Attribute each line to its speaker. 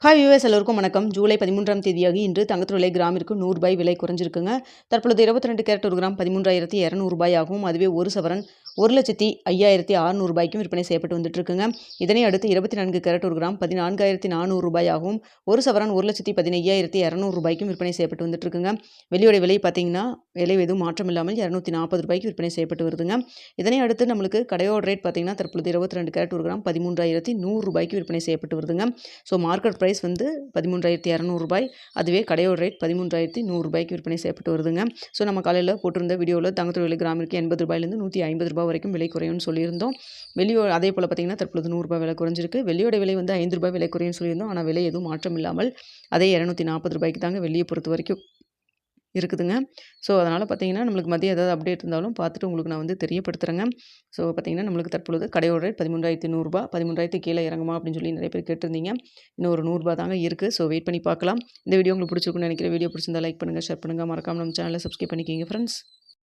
Speaker 1: Hi viewers எல்லோருக்கும் வணக்கம். ஜூலை 13ஆம் தேதியாகி இன்று தங்கத்தின் விலை கிராமிற்கு ₹100 விலை குறைஞ்சிருக்குங்க. தற்பொழுது 22 கேரட் ஒரு கிராம் ₹13,200 ஆகவும், அதுவே ஒரு சவரன் ₹1,05,600 விற்பனை செய்யப்பட்டு வந்துட்டு இருக்குங்க. இதனை அடுத்து 24 கேரட் ஒரு கிராம் ₹14,400 ஆகவும், ஒரு சவரன் ₹1,15,200 விற்பனை செய்யப்பட்டு வந்துட்டு இருக்குங்க. வெள்ளியோட விலை பார்த்தீங்கன்னா விலை எதுவும் மாற்றம் இல்லாமல் ₹240 விற்பனை செய்யப்பட்டு வருதுங்க. இதனை அடுத்து நம்மளுக்கு கடையோட ரேட் பார்த்தீங்கன்னா தற்பொழுது 22 கேரட் ஒரு கிராம் ₹13,100 விற்பனை செய்யப்பட்டு வருதுங்க. ஸோ மார்க்கெட் ப்ரைஸ் வந்து ₹13,200, அதுவே கடையோட ரேட் ₹13,100 விற்பனை செய்யப்பட்டு வருதுங்க. ஸோ நம்ம காலையில் போட்டிருந்த வீடியோவில் தங்கத்தோட விலை கிராமிற்கு ₹80 ₹150 வரைக்கும் விலை குறையும்னு சொல்லியிருந்தோம். வெள்ளியோ அதே போல் பார்த்தீங்கன்னா தற்பொழுது ₹100 விலை குறைஞ்சிருக்கு. வெள்ளியோட விலை வந்து ₹5 விலை குறையும்னு சொல்லியிருந்தோம். ஆனால் விலை எதுவும் மாற்றம் இல்லாமல் அதே ₹240 தாங்க வெள்ளியை பொறுத்த வரைக்கும் இருக்குதுங்க. ஸோ அதனால் பார்த்தீங்கன்னா நம்மளுக்கு மதியம் ஏதாவது அப்டேட் இருந்தாலும் பார்த்துட்டு உங்களுக்கு நான் வந்து தெரியப்படுத்துகிறேங்க. ஸோ பார்த்தீங்கன்னா நம்மளுக்கு தற்பொழுது கடையோட ரேட் ₹13,100 13,000 கீழே இறங்குமா அப்படின்னு சொல்லி நிறைய பேர் கேட்டிருந்தீங்க. இன்னும் ஒரு ₹100 தாங்க இருக்குது. ஸோ வெயிட் பண்ணி பார்க்கலாம். இந்த வீடியோ உங்களுக்கு பிடிச்சிருக்குன்னு நினைக்கிறேன். வீடியோ பிடிச்சிருந்தா லைக் பண்ணுங்கள், ஷேர் பண்ணுங்கள், மறக்காம நம்ம சேனலை சப்ஸ்கிரைப் பண்ணிக்கிங்க ஃப்ரெண்ட்ஸ்.